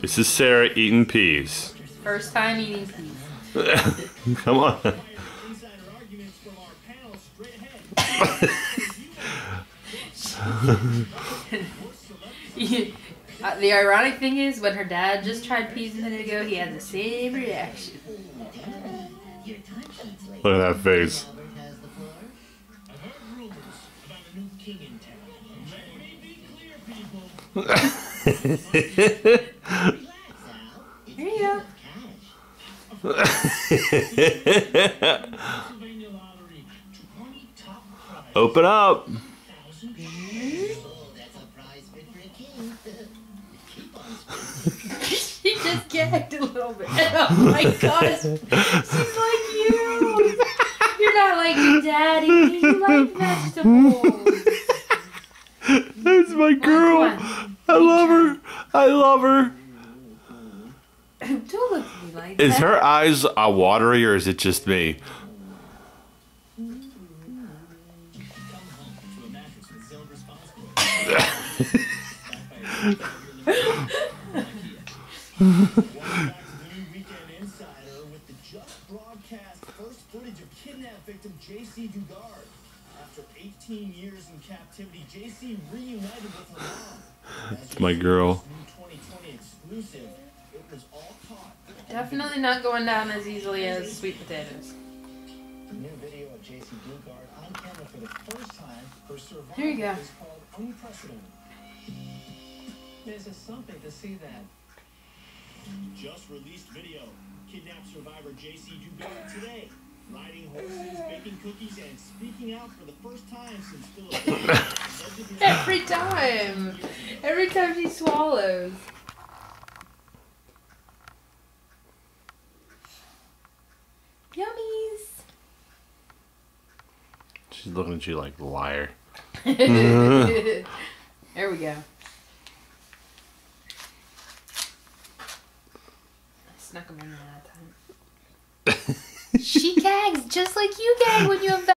This is Sarah eating peas. First time eating peas. Come on. The ironic thing is, when her dad just tried peas a minute ago, he had the same reaction. Look at that face. Here you go. Open up. She just gagged a little bit. Oh my gosh. She's like you. You're not like your daddy. You like vegetables. That's my girl. I love her. I love her. Don't look at me like Is that. her eyes watery or is it just me? JC Dugard. After 18 years in captivity, JC reunited with her mom. It's my girl. 2020 exclusive. It was all caught. Definitely not going down as easily as sweet potatoes. The new video of JC Dugard on camera for the first time. Her survival Here you go. is called unprecedented. This is something to see that. Just released video. Kidnapped survivor JC Dugard today. Riding horses, baking cookies, and speaking out for the first time since Philippines. Every time. Every time she swallows. Yummies. She's looking at you like a liar. There we go. I snuck them in that time. She gags just like you gag when you have